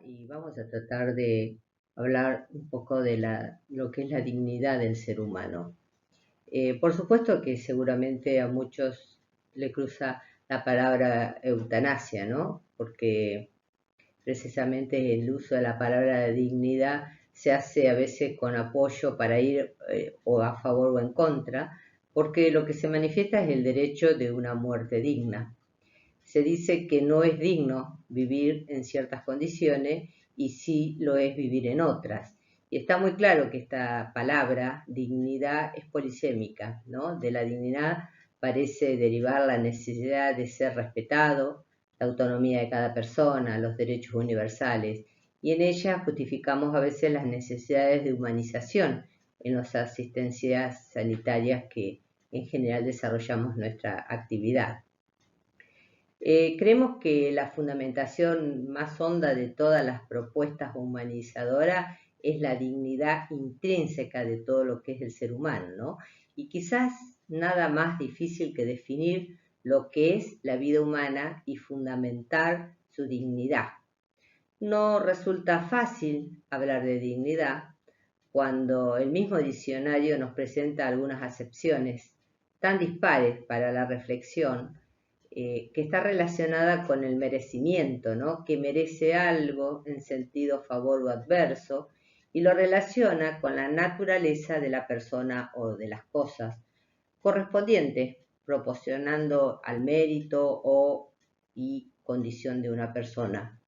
y vamos a tratar de hablar un poco de lo que es la dignidad del ser humano. Por supuesto que seguramente a muchos le cruza la palabra eutanasia, ¿no? Porque precisamente el uso de la palabra dignidad se hace a veces con apoyo para ir o a favor o en contra, porque lo que se manifiesta es el derecho de una muerte digna. Se dice que no es digno vivir en ciertas condiciones y sí lo es vivir en otras. Y está muy claro que esta palabra, dignidad, es polisémica, ¿no? De la dignidad parece derivar la necesidad de ser respetado, la autonomía de cada persona, los derechos universales, y en ella justificamos a veces las necesidades de humanización en las asistencias sanitarias que en general desarrollamos nuestra actividad. Creemos que la fundamentación más honda de todas las propuestas humanizadoras es la dignidad intrínseca de todo lo que es el ser humano, ¿no? Y quizás nada más difícil que definir lo que es la vida humana y fundamentar su dignidad. No resulta fácil hablar de dignidad cuando el mismo diccionario nos presenta algunas acepciones tan dispares para la reflexión, que está relacionada con el merecimiento, ¿no? Que merece algo en sentido favor o adverso, y lo relaciona con la naturaleza de la persona o de las cosas correspondientes, proporcionando al mérito y condición de una persona.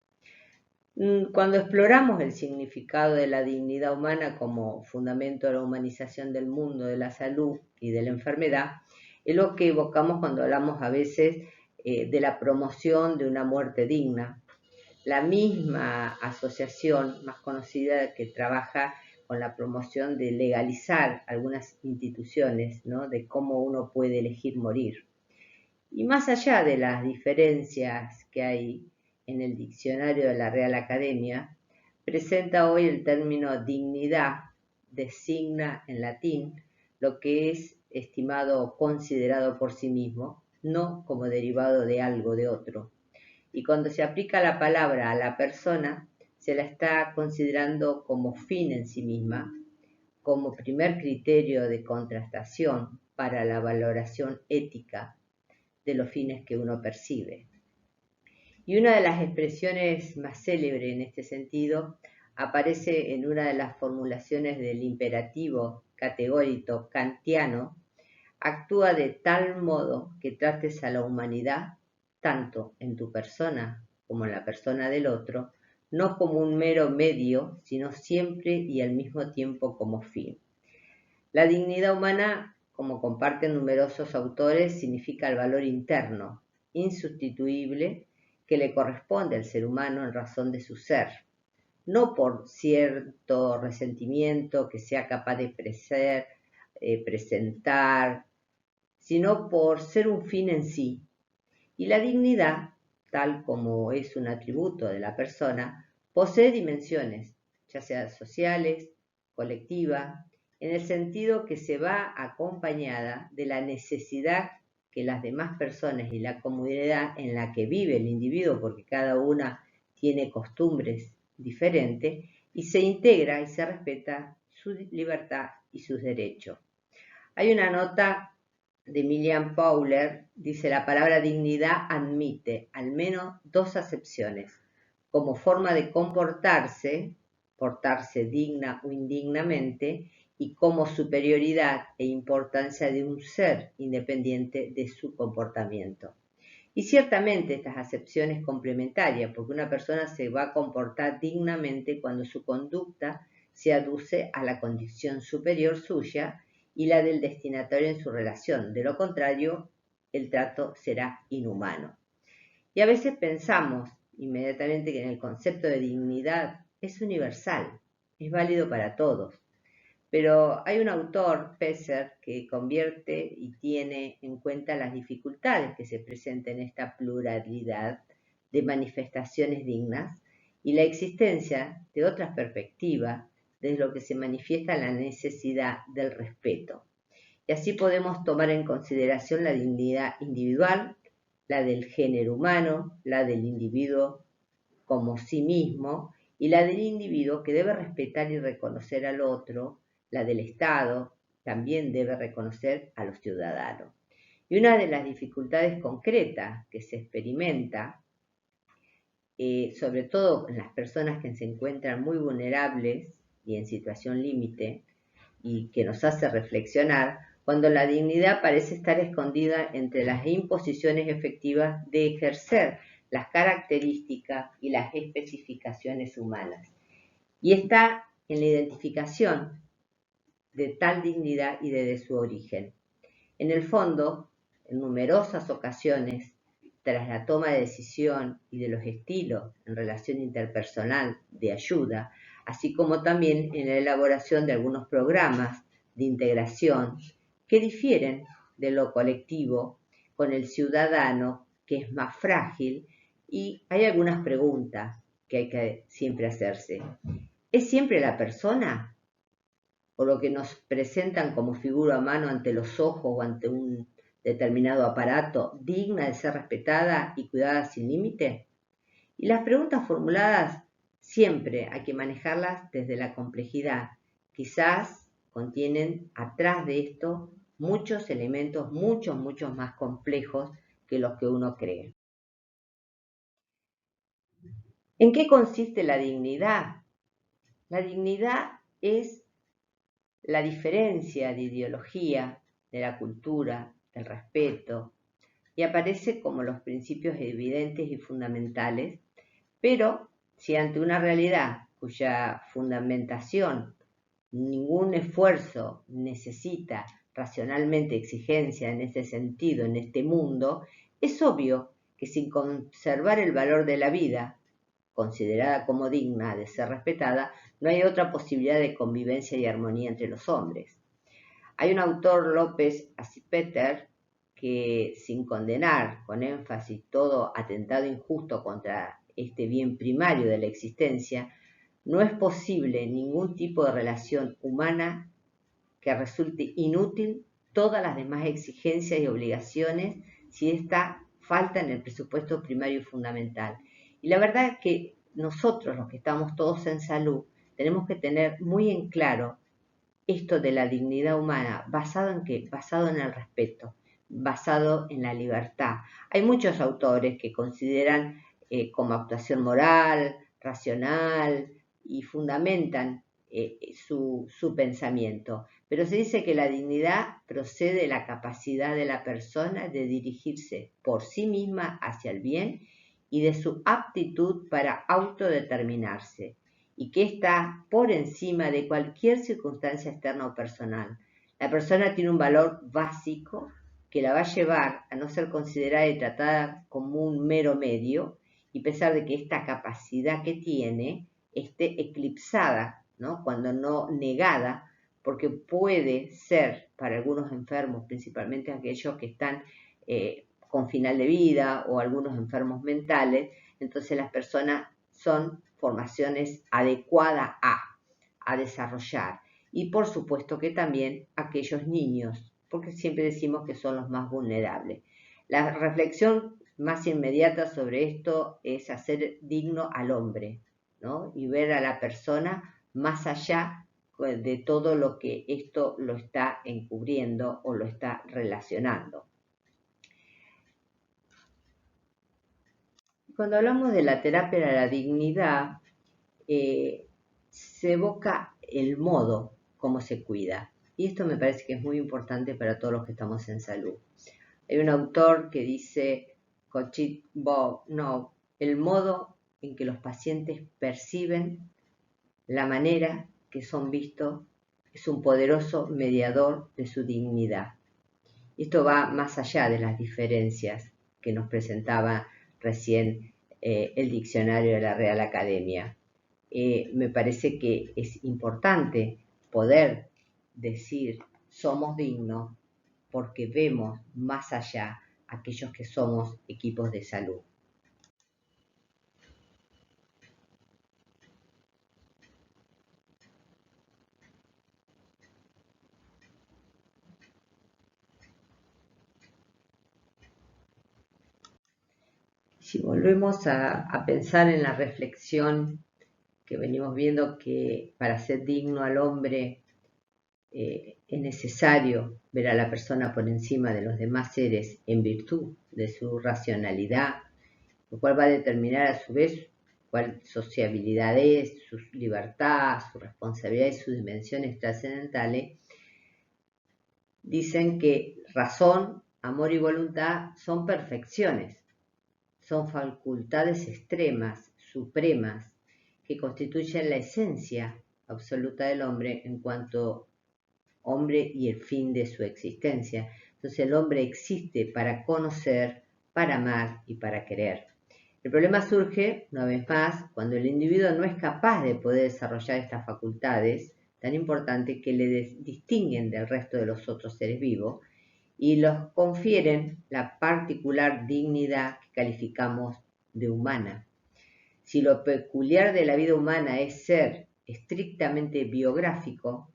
Cuando exploramos el significado de la dignidad humana como fundamento de la humanización del mundo, de la salud y de la enfermedad, es lo que evocamos cuando hablamos a veces de la promoción de una muerte digna. La misma asociación más conocida que trabaja con la promoción de legalizar algunas instituciones, ¿no? De cómo uno puede elegir morir. Y más allá de las diferencias que hay en el diccionario de la Real Academia, presenta hoy el término dignidad, designa en latín lo que es estimado o considerado por sí mismo, no como derivado de algo de otro. Y cuando se aplica la palabra a la persona, se la está considerando como fin en sí misma, como primer criterio de contrastación para la valoración ética de los fines que uno percibe. Y una de las expresiones más célebres en este sentido aparece en una de las formulaciones del imperativo categórico kantiano: actúa de tal modo que trates a la humanidad, tanto en tu persona como en la persona del otro, no como un mero medio, sino siempre y al mismo tiempo como fin. La dignidad humana, como comparten numerosos autores, significa el valor interno, insustituible, que le corresponde al ser humano en razón de su ser, no por cierto resentimiento que sea capaz de presentar, sino por ser un fin en sí. Y la dignidad, tal como es un atributo de la persona, posee dimensiones, ya sean sociales, colectivas, en el sentido que se va acompañada de la necesidad que las demás personas y la comunidad en la que vive el individuo, porque cada una tiene costumbres diferentes, y se integra y se respeta su libertad y sus derechos. Hay una nota de Emilian Pauler, dice: la palabra dignidad admite al menos dos acepciones: como forma de comportarse, portarse digna o indignamente, y como superioridad e importancia de un ser independiente de su comportamiento. Y ciertamente estas acepciones complementarias, porque una persona se va a comportar dignamente cuando su conducta se aduce a la condición superior suya y la del destinatario en su relación. De lo contrario, el trato será inhumano. Y a veces pensamos inmediatamente que en el concepto de dignidad es universal, es válido para todos. Pero hay un autor, Pesser, que convierte y tiene en cuenta las dificultades que se presentan en esta pluralidad de manifestaciones dignas y la existencia de otras perspectivas desde lo que se manifiesta la necesidad del respeto. Y así podemos tomar en consideración la dignidad individual, la del género humano, la del individuo como sí mismo, y la del individuo, que debe respetar y reconocer al otro, la del Estado, también debe reconocer a los ciudadanos. Y una de las dificultades concretas que se experimenta, sobre todo en las personas que se encuentran muy vulnerables y en situación límite, y que nos hace reflexionar, cuando la dignidad parece estar escondida entre las imposiciones efectivas de ejercer las características y las especificaciones humanas. Y está en la identificación de tal dignidad y de su origen. En el fondo, en numerosas ocasiones, tras la toma de decisión y de los estilos en relación interpersonal de ayuda, así como también en la elaboración de algunos programas de integración que difieren de lo colectivo con el ciudadano, que es más frágil, y hay algunas preguntas que hay que siempre hacerse. ¿Es siempre la persona o lo que nos presentan como figura a mano ante los ojos o ante un determinado aparato digna de ser respetada y cuidada sin límite? Y las preguntas formuladas siempre hay que manejarlas desde la complejidad. Quizás contienen atrás de esto muchos elementos muchos más complejos que los que uno cree. ¿En qué consiste la dignidad? La dignidad es la diferencia de ideología, de la cultura, del respeto, y aparece como los principios evidentes y fundamentales, pero si ante una realidad cuya fundamentación ningún esfuerzo necesita racionalmente exigencia en ese sentido, en este mundo, es obvio que sin conservar el valor de la vida, considerada como digna de ser respetada, no hay otra posibilidad de convivencia y armonía entre los hombres. Hay un autor, López Acipeter, que sin condenar con énfasis todo atentado injusto contra este bien primario de la existencia, no es posible ningún tipo de relación humana que resulte inútil todas las demás exigencias y obligaciones si esta falta en el presupuesto primario y fundamental. Y la verdad es que nosotros, los que estamos todos en salud, tenemos que tener muy en claro esto de la dignidad humana, ¿basado en qué? Basado en el respeto, basado en la libertad. Hay muchos autores que consideran como actuación moral, racional y fundamentan su pensamiento. Pero se dice que la dignidad procede de la capacidad de la persona de dirigirse por sí misma hacia el bien y de su aptitud para autodeterminarse, y que está por encima de cualquier circunstancia externa o personal. La persona tiene un valor básico que la va a llevar a no ser considerada y tratada como un mero medio, y a pesar de que esta capacidad que tiene esté eclipsada, ¿no? Cuando no negada, porque puede ser para algunos enfermos, principalmente aquellos que están con final de vida o algunos enfermos mentales, entonces las personas son formaciones adecuadas a desarrollar. Y por supuesto que también aquellos niños, porque siempre decimos que son los más vulnerables. La reflexión más inmediata sobre esto es hacer digno al hombre, ¿no? Y ver a la persona más allá de todo lo que esto lo está encubriendo o lo está relacionando. Cuando hablamos de la terapia de la dignidad, se evoca el modo como se cuida. Y esto me parece que es muy importante para todos los que estamos en salud. Hay un autor que dice, Cochit Bob, no, el modo en que los pacientes perciben la manera que son vistos es un poderoso mediador de su dignidad. Esto va más allá de las diferencias que nos presentaba recién el diccionario de la Real Academia. Me parece que es importante poder decir somos dignos porque vemos más allá aquellos que somos equipos de salud. Si volvemos a pensar en la reflexión que venimos viendo que para ser digno al hombre es necesario ver a la persona por encima de los demás seres en virtud de su racionalidad, lo cual va a determinar a su vez cuál sociabilidad es, su libertad, su responsabilidad y sus dimensiones trascendentales. Dicen que razón, amor y voluntad son perfecciones, son facultades extremas, supremas, que constituyen la esencia absoluta del hombre en cuanto hombre y el fin de su existencia. Entonces el hombre existe para conocer, para amar y para querer. El problema surge, una vez más, cuando el individuo no es capaz de poder desarrollar estas facultades tan importantes que le distinguen del resto de los otros seres vivos y los confieren la particular dignidad que calificamos de humana. Si lo peculiar de la vida humana es ser estrictamente biográfico,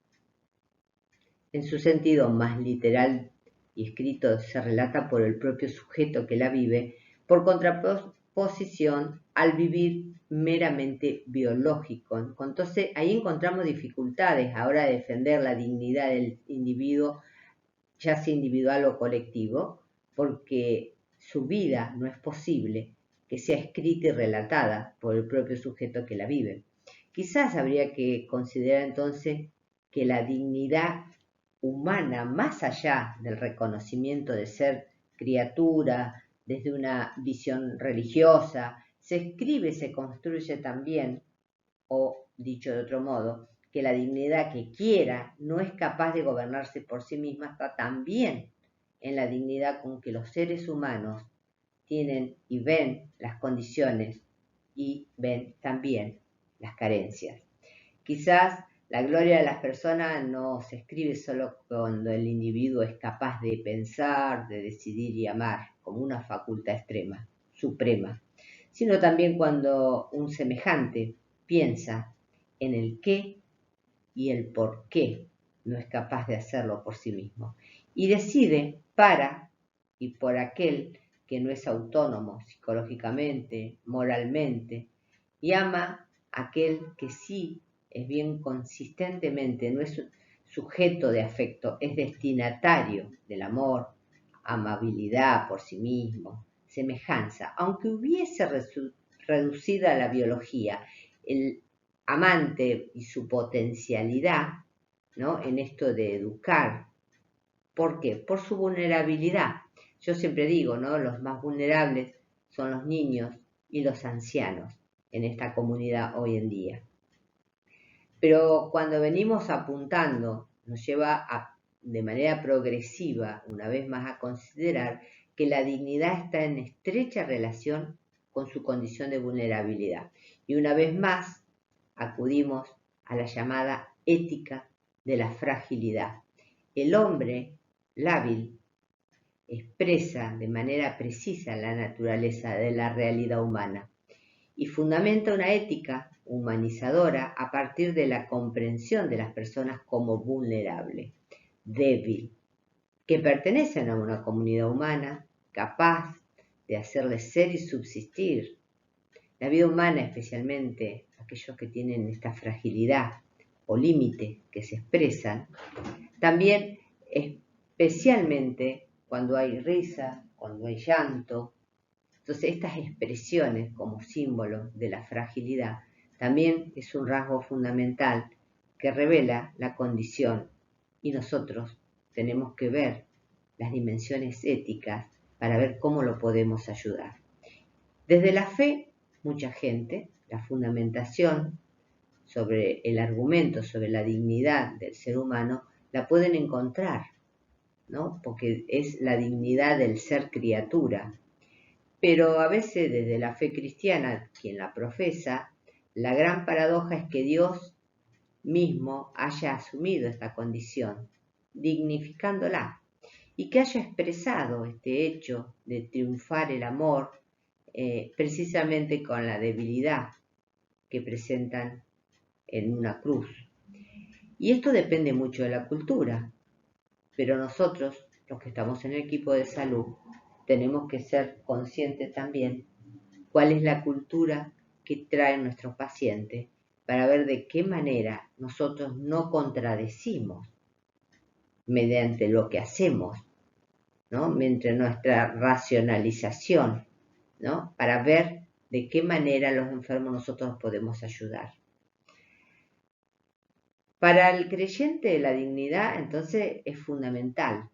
en su sentido más literal y escrito se relata por el propio sujeto que la vive, por contraposición al vivir meramente biológico. Entonces ahí encontramos dificultades a la hora de defender la dignidad del individuo, ya sea individual o colectivo, porque su vida no es posible que sea escrita y relatada por el propio sujeto que la vive. Quizás habría que considerar entonces que la dignidad humana, más allá del reconocimiento de ser criatura, desde una visión religiosa, se escribe, se construye también, o dicho de otro modo, que la dignidad que quiera no es capaz de gobernarse por sí misma, está también en la dignidad con que los seres humanos tienen y ven las condiciones y ven también las carencias. Quizás la gloria de las personas no se escribe solo cuando el individuo es capaz de pensar, de decidir y amar como una facultad extrema, suprema, sino también cuando un semejante piensa en el qué y el por qué no es capaz de hacerlo por sí mismo y decide para y por aquel que no es autónomo psicológicamente, moralmente, y ama a aquel que sí es bien consistentemente, no es sujeto de afecto, es destinatario del amor, amabilidad por sí mismo, semejanza, aunque hubiese reducido a la biología el amante y su potencialidad, ¿no? En esto de educar. ¿Por qué? Por su vulnerabilidad. Yo siempre digo, ¿no? Los más vulnerables son los niños y los ancianos en esta comunidad hoy en día. Pero cuando venimos apuntando, nos lleva de manera progresiva, una vez más, a considerar que la dignidad está en estrecha relación con su condición de vulnerabilidad. Y una vez más, acudimos a la llamada ética de la fragilidad. El hombre lábil expresa de manera precisa la naturaleza de la realidad humana y fundamenta una ética humanizadora a partir de la comprensión de las personas como vulnerable, débil, que pertenecen a una comunidad humana capaz de hacerles ser y subsistir. La vida humana, especialmente aquellos que tienen esta fragilidad o límite que se expresan, también especialmente cuando hay risa, cuando hay llanto. Entonces estas expresiones como símbolo de la fragilidad también es un rasgo fundamental que revela la condición y nosotros tenemos que ver las dimensiones éticas para ver cómo lo podemos ayudar. Desde la fe, mucha gente, la fundamentación sobre el argumento, sobre la dignidad del ser humano, la pueden encontrar, ¿no? Porque es la dignidad del ser criatura. Pero a veces desde la fe cristiana, quien la profesa, la gran paradoja es que Dios mismo haya asumido esta condición, dignificándola, y que haya expresado este hecho de triunfar el amor precisamente con la debilidad que presentan en una cruz. Y esto depende mucho de la cultura, pero nosotros, los que estamos en el equipo de salud, tenemos que ser conscientes también cuál es la cultura que traen nuestros pacientes para ver de qué manera nosotros no contradecimos mediante lo que hacemos, ¿no? Mediante nuestra racionalización, ¿no? Para ver de qué manera los enfermos nosotros podemos ayudar. Para el creyente la dignidad entonces es fundamental.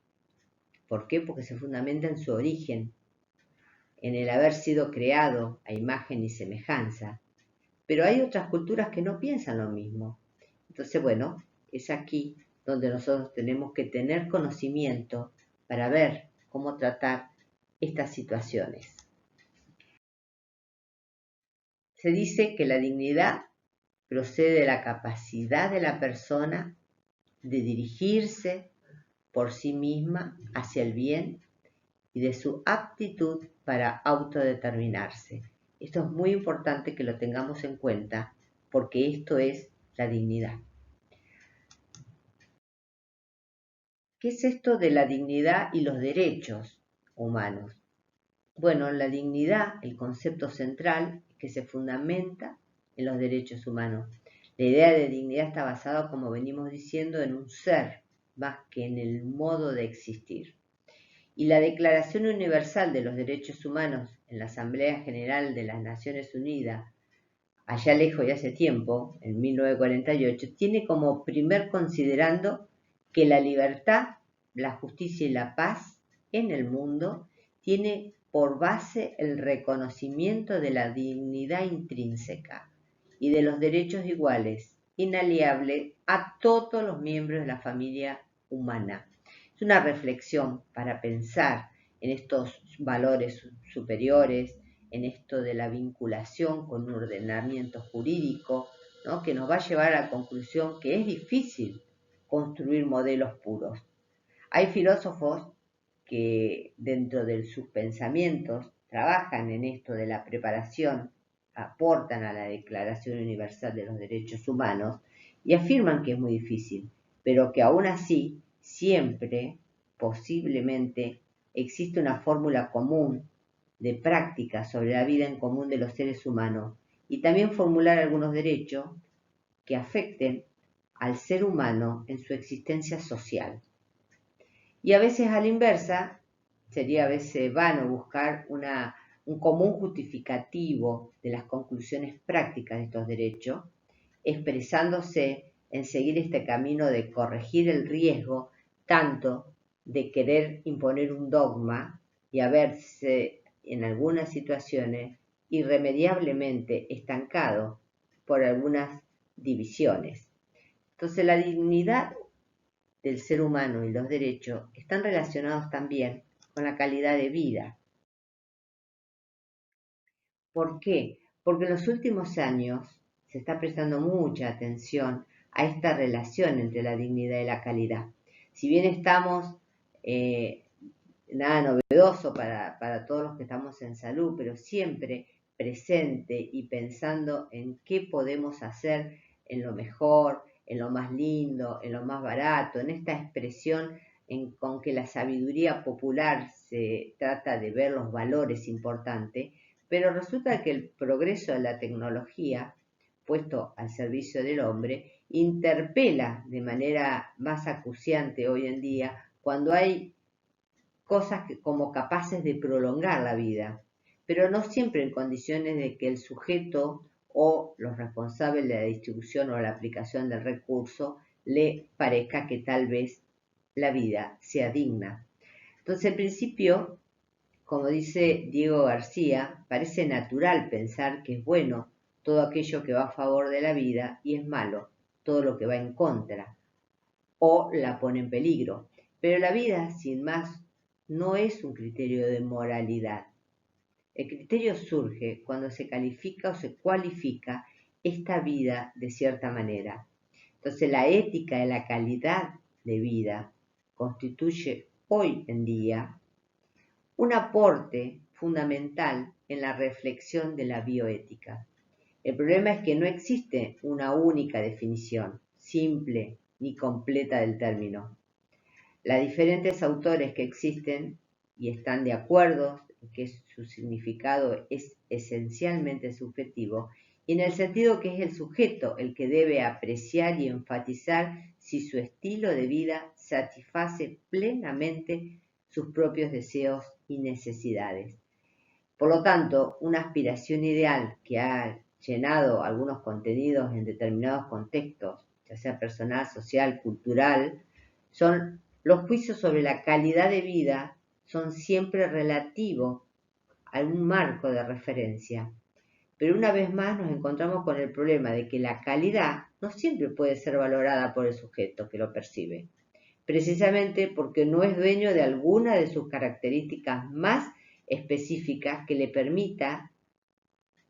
¿Por qué? Porque se fundamenta en su origen, en el haber sido creado a imagen y semejanza. Pero hay otras culturas que no piensan lo mismo. Entonces, bueno, es aquí donde nosotros tenemos que tener conocimiento para ver cómo tratar estas situaciones. Se dice que la dignidad procede de la capacidad de la persona de dirigirse por sí misma hacia el bien y de su aptitud para autodeterminarse. Esto es muy importante que lo tengamos en cuenta porque esto es la dignidad. ¿Qué es esto de la dignidad y los derechos humanos? Bueno, la dignidad, el concepto central, que se fundamenta en los derechos humanos. La idea de dignidad está basada, como venimos diciendo, en un ser, más que en el modo de existir. Y la Declaración Universal de los Derechos Humanos en la Asamblea General de las Naciones Unidas, allá lejos y hace tiempo, en 1948, tiene como primer considerando que la libertad, la justicia y la paz en el mundo tiene por base el reconocimiento de la dignidad intrínseca y de los derechos iguales, inalienables a todos los miembros de la familia humana. Es una reflexión para pensar en estos valores superiores, en esto de la vinculación con un ordenamiento jurídico, ¿no? Que nos va a llevar a la conclusión que es difícil construir modelos puros. Hay filósofos que dentro de sus pensamientos trabajan en esto de la preparación, aportan a la Declaración Universal de los Derechos Humanos y afirman que es muy difícil, pero que aún así siempre, posiblemente, existe una fórmula común de práctica sobre la vida en común de los seres humanos y también formular algunos derechos que afecten al ser humano en su existencia social. Y a veces a la inversa, sería a veces vano buscar un común justificativo de las conclusiones prácticas de estos derechos, expresándose en seguir este camino de corregir el riesgo tanto de querer imponer un dogma y haberse en algunas situaciones irremediablemente estancado por algunas divisiones. Entonces la dignidad del ser humano y los derechos están relacionados también con la calidad de vida. ¿Por qué? Porque en los últimos años se está prestando mucha atención a esta relación entre la dignidad y la calidad. Si bien estamos, nada novedoso para todos los que estamos en salud, pero siempre presente y pensando en qué podemos hacer en lo mejor, en lo más lindo, en lo más barato, en esta expresión con que la sabiduría popular se trata de ver los valores importantes, pero resulta que el progreso de la tecnología, puesto al servicio del hombre, interpela de manera más acuciante hoy en día cuando hay cosas como capaces de prolongar la vida, pero no siempre en condiciones de que el sujeto o los responsables de la distribución o la aplicación del recurso le parezca que tal vez la vida sea digna. Entonces, en principio, como dice Diego García, parece natural pensar que es bueno todo aquello que va a favor de la vida y es malo todo lo que va en contra o la pone en peligro. Pero la vida, sin más, no es un criterio de moralidad. El criterio surge cuando se califica o se cualifica esta vida de cierta manera. Entonces la ética de la calidad de vida constituye hoy en día un aporte fundamental en la reflexión de la bioética. El problema es que no existe una única definición, simple ni completa del término. Las diferentes autores que existen y están de acuerdo en que su significado es esencialmente subjetivo, y en el sentido que es el sujeto el que debe apreciar y enfatizar si su estilo de vida satisface plenamente sus propios deseos y necesidades. Por lo tanto, una aspiración ideal que ha llenado algunos contenidos en determinados contextos, ya sea personal, social, cultural, son los juicios sobre la calidad de vida son siempre relativos a un marco de referencia. Pero una vez más nos encontramos con el problema de que la calidad no siempre puede ser valorada por el sujeto que lo percibe, precisamente porque no es dueño de alguna de sus características más específicas que le permita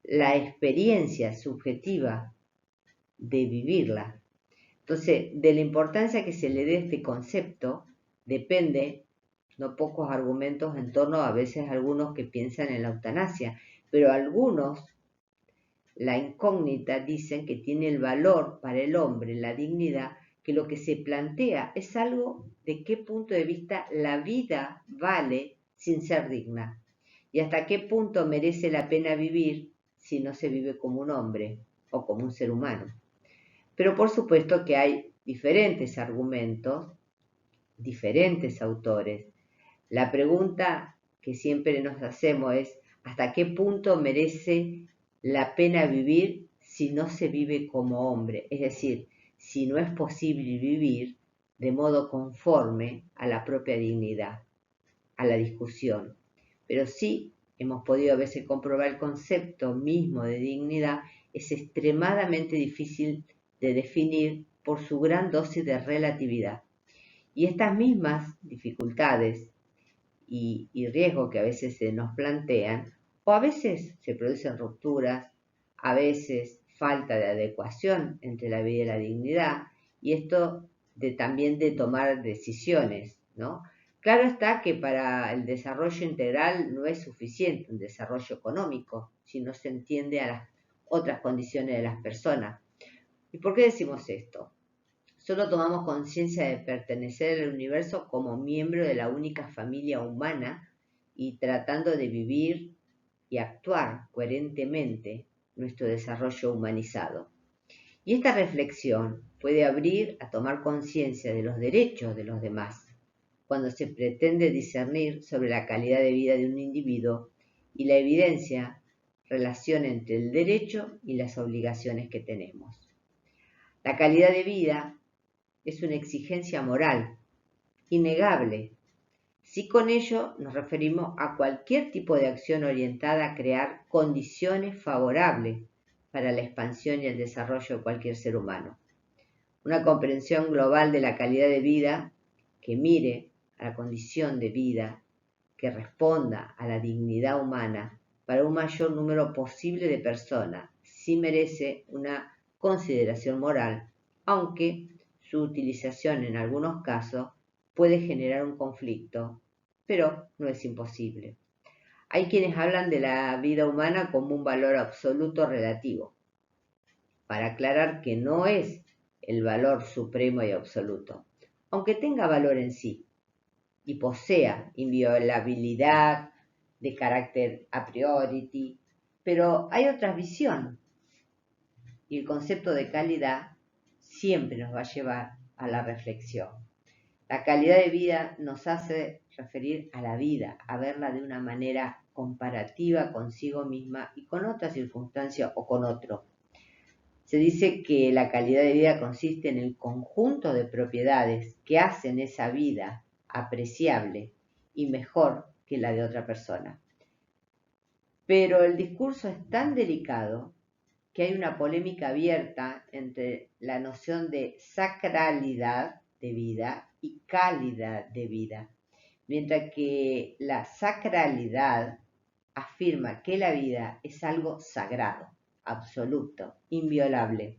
la experiencia subjetiva de vivirla. Entonces, de la importancia que se le dé este concepto depende no pocos argumentos en torno a veces algunos que piensan en la eutanasia, pero algunos, la incógnita, dicen que tiene el valor para el hombre, la dignidad, que lo que se plantea es algo de qué punto de vista la vida vale sin ser digna y hasta qué punto merece la pena vivir si no se vive como un hombre o como un ser humano. Pero por supuesto que hay diferentes argumentos, diferentes autores. La pregunta que siempre nos hacemos es, ¿hasta qué punto merece la pena vivir si no se vive como hombre? Es decir, si no es posible vivir de modo conforme a la propia dignidad, a la discusión. Pero sí hemos podido a veces comprobar el concepto mismo de dignidad es extremadamente difícil de definir por su gran dosis de relatividad. Y estas mismas dificultades y riesgos que a veces se nos plantean, o a veces se producen rupturas, a veces falta de adecuación entre la vida y la dignidad, y esto también de tomar decisiones, ¿no? Claro está que para el desarrollo integral no es suficiente un desarrollo económico si no se entiende a las otras condiciones de las personas. ¿Y por qué decimos esto? Solo tomamos conciencia de pertenecer al universo como miembro de la única familia humana y tratando de vivir y actuar coherentemente nuestro desarrollo humanizado. Y esta reflexión puede abrir a tomar conciencia de los derechos de los demás, cuando se pretende discernir sobre la calidad de vida de un individuo y la evidencia relación entre el derecho y las obligaciones que tenemos. La calidad de vida es una exigencia moral, innegable, si con ello nos referimos a cualquier tipo de acción orientada a crear condiciones favorables para la expansión y el desarrollo de cualquier ser humano. Una comprensión global de la calidad de vida que mire a la condición de vida, que responda a la dignidad humana para un mayor número posible de personas, sí merece una consideración moral, aunque su utilización en algunos casos puede generar un conflicto, pero no es imposible. Hay quienes hablan de la vida humana como un valor absoluto relativo, para aclarar que no es el valor supremo y absoluto, aunque tenga valor en sí y posea inviolabilidad de carácter a priori, pero hay otra visión y el concepto de calidad siempre nos va a llevar a la reflexión. La calidad de vida nos hace referir a la vida, a verla de una manera comparativa consigo misma y con otra circunstancia o con otro. Se dice que la calidad de vida consiste en el conjunto de propiedades que hacen esa vida apreciable y mejor que la de otra persona. Pero el discurso es tan delicado que hay una polémica abierta entre la noción de sacralidad de vida y calidad de vida, mientras que la sacralidad afirma que la vida es algo sagrado, absoluto, inviolable,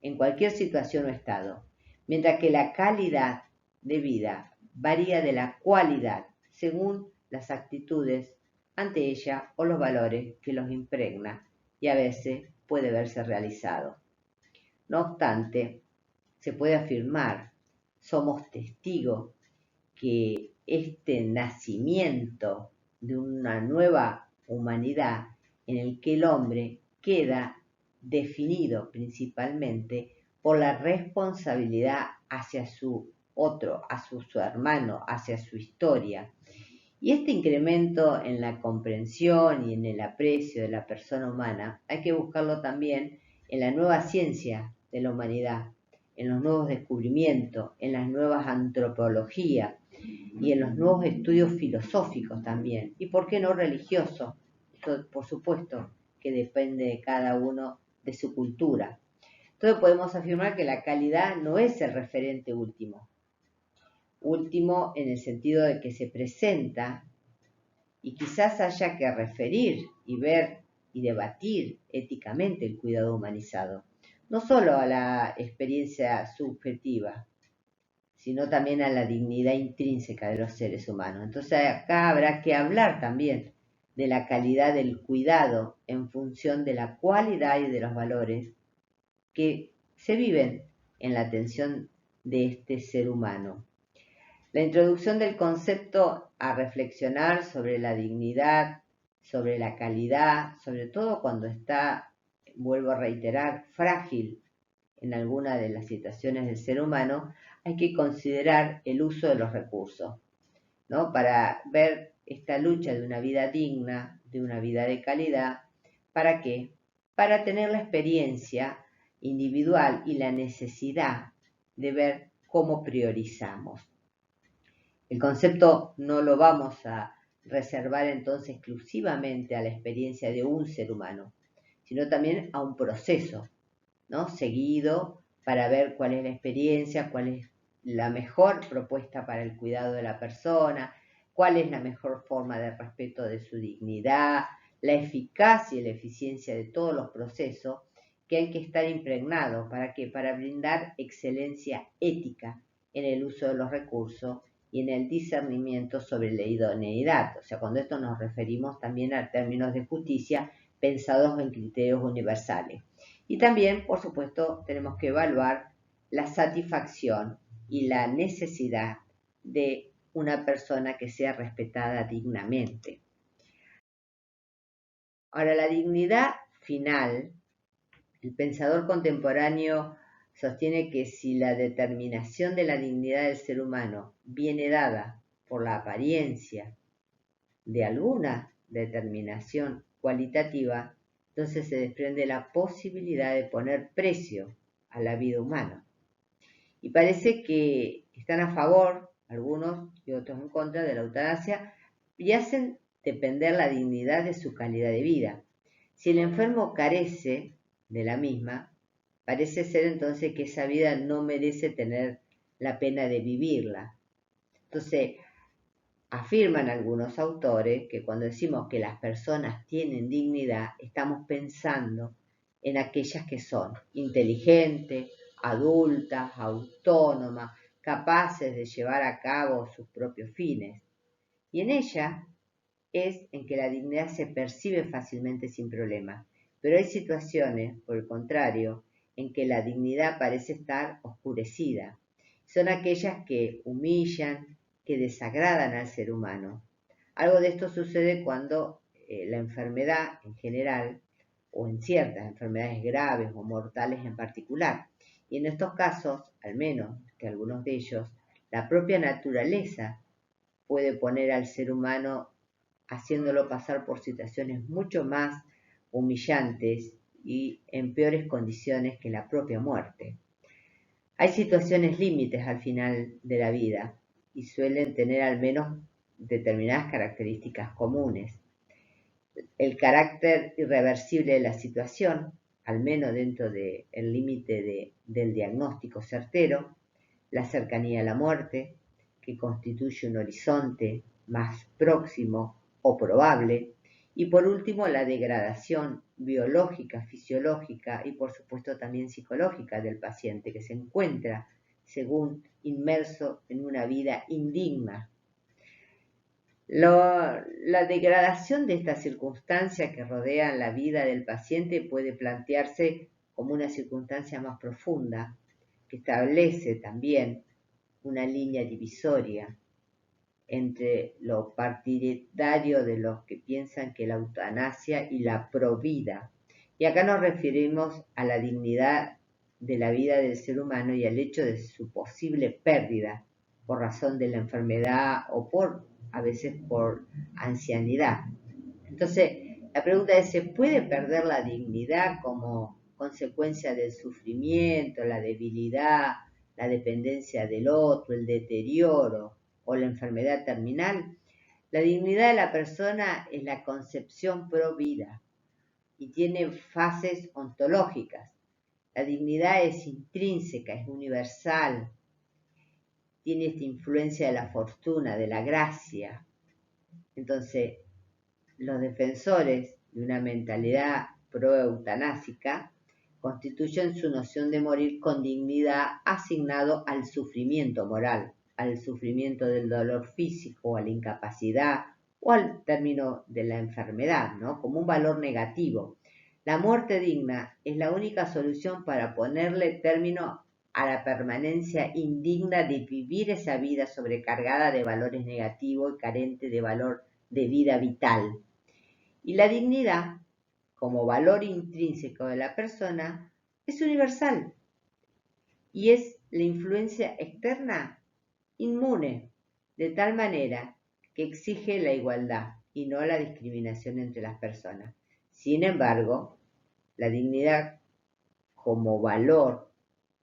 en cualquier situación o estado, mientras que la calidad de vida varía de la cualidad según las actitudes ante ella o los valores que los impregna y a veces puede verse realizado. No obstante, se puede afirmar, somos testigos que este nacimiento de una nueva humanidad en el que el hombre queda definido principalmente por la responsabilidad hacia su otro, su hermano, hacia su historia. Y este incremento en la comprensión y en el aprecio de la persona humana hay que buscarlo también en la nueva ciencia de la humanidad, en los nuevos descubrimientos, en las nuevas antropologías y en los nuevos estudios filosóficos también. Y por qué no religiosos. Esto, por supuesto, que depende de cada uno de su cultura. Entonces podemos afirmar que la calidad no es el referente último. Último en el sentido de que se presenta y quizás haya que referir y ver y debatir éticamente el cuidado humanizado, no solo a la experiencia subjetiva, sino también a la dignidad intrínseca de los seres humanos. Entonces acá habrá que hablar también de la calidad del cuidado en función de la cualidad y de los valores que se viven en la atención de este ser humano. La introducción del concepto a reflexionar sobre la dignidad, sobre la calidad, sobre todo cuando está, vuelvo a reiterar, frágil en alguna de las situaciones del ser humano, hay que considerar el uso de los recursos, ¿no? Para ver esta lucha de una vida digna, de una vida de calidad. ¿Para qué? Para tener la experiencia individual y la necesidad de ver cómo priorizamos. El concepto no lo vamos a reservar entonces exclusivamente a la experiencia de un ser humano, sino también a un proceso, ¿no? Seguido para ver cuál es la experiencia, cuál es la mejor propuesta para el cuidado de la persona, cuál es la mejor forma de respeto de su dignidad, la eficacia y la eficiencia de todos los procesos que hay que estar impregnados. ¿Para qué? Para brindar excelencia ética en el uso de los recursos y en el discernimiento sobre la idoneidad. O sea, cuando esto nos referimos también a términos de justicia pensados en criterios universales. Y también, por supuesto, tenemos que evaluar la satisfacción y la necesidad de una persona que sea respetada dignamente. Ahora, la dignidad final, el pensador contemporáneo sostiene que si la determinación de la dignidad del ser humano viene dada por la apariencia de alguna determinación cualitativa, entonces se desprende la posibilidad de poner precio a la vida humana. Y parece que están a favor, algunos y otros en contra de la eutanasia, y hacen depender la dignidad de su calidad de vida. Si el enfermo carece de la misma, parece ser entonces que esa vida no merece tener la pena de vivirla. Entonces, afirman algunos autores que cuando decimos que las personas tienen dignidad, estamos pensando en aquellas que son inteligentes, adultas, autónomas, capaces de llevar a cabo sus propios fines. Y en ella es en que la dignidad se percibe fácilmente sin problema. Pero hay situaciones, por el contrario, en que la dignidad parece estar oscurecida. Son aquellas que humillan, que desagradan al ser humano. Algo de esto sucede cuando la enfermedad en general, o en ciertas enfermedades graves o mortales en particular. Y en estos casos, al menos que algunos de ellos, la propia naturaleza puede poner al ser humano haciéndolo pasar por situaciones mucho más humillantes y en peores condiciones que la propia muerte. Hay situaciones límites al final de la vida y suelen tener al menos determinadas características comunes. El carácter irreversible de la situación, al menos dentro del límite del diagnóstico certero, la cercanía a la muerte, que constituye un horizonte más próximo o probable, y por último la degradación biológica, fisiológica y por supuesto también psicológica del paciente que se encuentra, según inmerso en una vida indigna. La degradación de estas circunstancias que rodean la vida del paciente puede plantearse como una circunstancia más profunda, que establece también una línea divisoria entre lo partidario de los que piensan que la eutanasia y la provida, Y acá nos referimos a la dignidad de la vida del ser humano y al hecho de su posible pérdida por razón de la enfermedad o a veces por ancianidad. Entonces, la pregunta es, ¿se puede perder la dignidad como consecuencia del sufrimiento, la debilidad, la dependencia del otro, el deterioro o la enfermedad terminal? La dignidad de la persona es la concepción pro vida y tiene fases ontológicas. La dignidad es intrínseca, es universal, tiene esta influencia de la fortuna, de la gracia. Entonces, los defensores de una mentalidad pro-eutanásica constituyen su noción de morir con dignidad asignado al sufrimiento moral, al sufrimiento del dolor físico, a la incapacidad o al término de la enfermedad, ¿no? Como un valor negativo. La muerte digna es la única solución para ponerle término a la permanencia indigna de vivir esa vida sobrecargada de valores negativos y carente de valor de vida vital. Y la dignidad, como valor intrínseco de la persona, es universal y es la influencia externa inmune, de tal manera que exige la igualdad y no la discriminación entre las personas. Sin embargo, la dignidad como valor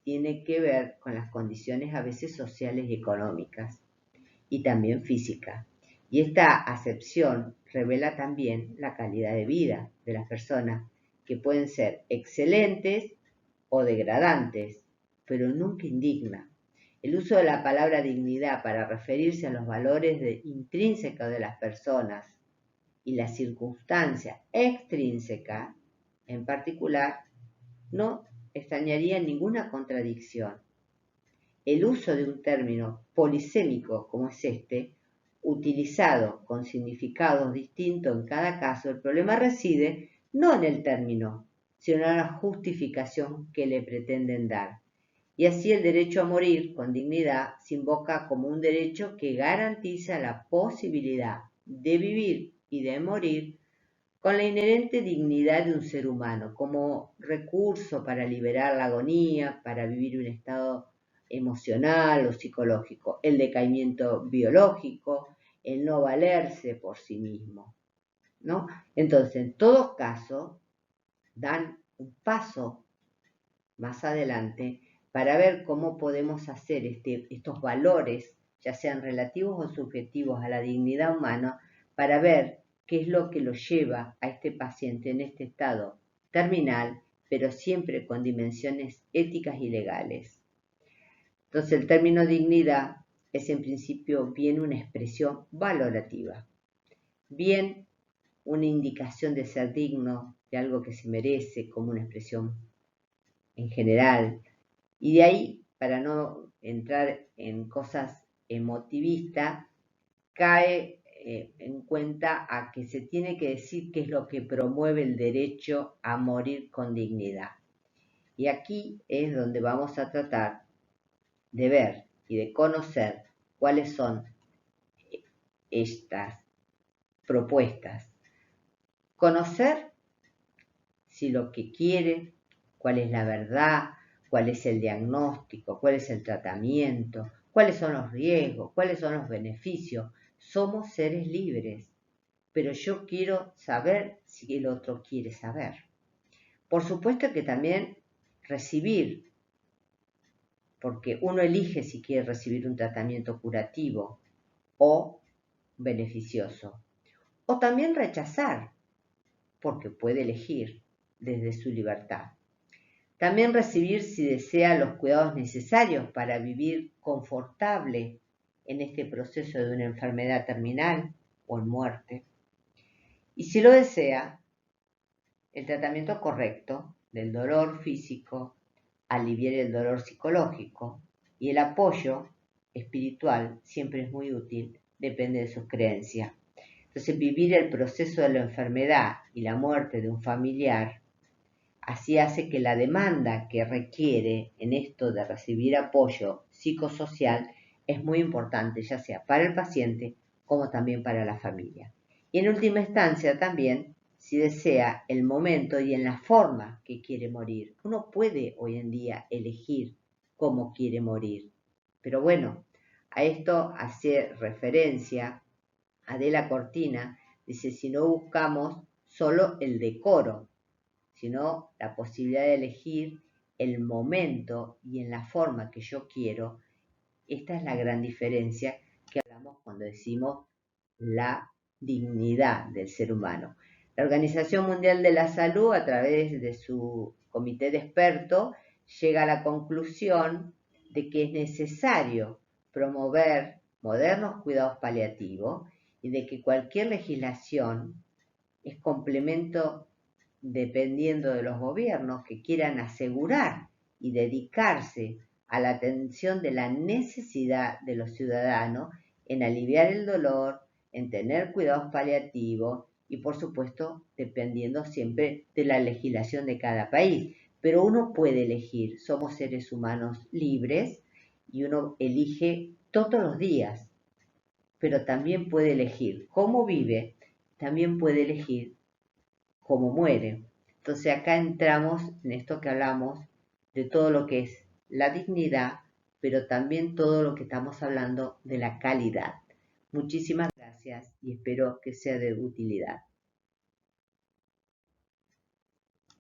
tiene que ver con las condiciones a veces sociales y económicas y también físicas. Y esta acepción revela también la calidad de vida de las personas, que pueden ser excelentes o degradantes, pero nunca indigna. El uso de la palabra dignidad para referirse a los valores intrínsecos de las personas y la circunstancia extrínseca, en particular, no extrañaría ninguna contradicción. El uso de un término polisémico como es este, utilizado con significados distintos en cada caso, el problema reside no en el término, sino en la justificación que le pretenden dar. Y así el derecho a morir con dignidad se invoca como un derecho que garantiza la posibilidad de vivir y de morir con la inherente dignidad de un ser humano, como recurso para liberar la agonía, para vivir un estado emocional o psicológico, el decaimiento biológico, el no valerse por sí mismo, ¿no? Entonces, en todos casos, dan un paso más adelante para ver cómo podemos hacer estos valores, ya sean relativos o subjetivos a la dignidad humana, para ver qué es lo que lo lleva a este paciente en este estado terminal, pero siempre con dimensiones éticas y legales. Entonces el término dignidad es en principio bien una expresión valorativa, bien una indicación de ser digno, de algo que se merece, como una expresión en general, y de ahí, para no entrar en cosas emotivistas, cae en cuenta a que se tiene que decir qué es lo que promueve el derecho a morir con dignidad. Y aquí es donde vamos a tratar de ver y de conocer cuáles son estas propuestas. Conocer si lo que quiere, cuál es la verdad, cuál es el diagnóstico, cuál es el tratamiento, cuáles son los riesgos, cuáles son los beneficios. Somos seres libres, pero yo quiero saber si el otro quiere saber. Por supuesto que también recibir, porque uno elige si quiere recibir un tratamiento curativo o beneficioso. O también rechazar, porque puede elegir desde su libertad. También recibir si desea los cuidados necesarios para vivir confortable en este proceso de una enfermedad terminal o en muerte. Y si lo desea, el tratamiento correcto del dolor físico, aliviar el dolor psicológico y el apoyo espiritual siempre es muy útil, depende de sus creencias. Entonces, vivir el proceso de la enfermedad y la muerte de un familiar así hace que la demanda que requiere en esto de recibir apoyo psicosocial es muy importante, ya sea para el paciente como también para la familia. Y en última instancia también si desea el momento y en la forma que quiere morir. Uno puede hoy en día elegir cómo quiere morir. Pero bueno, a esto hace referencia Adela Cortina, dice, si no buscamos solo el decoro, sino la posibilidad de elegir el momento y en la forma que yo quiero, esta es la gran diferencia que hablamos cuando decimos la dignidad del ser humano. La Organización Mundial de la Salud, a través de su comité de expertos, llega a la conclusión de que es necesario promover modernos cuidados paliativos y de que cualquier legislación es complemento dependiendo de los gobiernos que quieran asegurar y dedicarse a la atención de la necesidad de los ciudadanos en aliviar el dolor, en tener cuidados paliativos y por supuesto dependiendo siempre de la legislación de cada país. Pero uno puede elegir, somos seres humanos libres y uno elige todos los días, pero también puede elegir cómo vive, también puede elegir cómo muere. Entonces acá entramos en esto que hablamos de todo lo que es la dignidad, pero también todo lo que estamos hablando de la calidad. Muchísimas gracias y espero que sea de utilidad.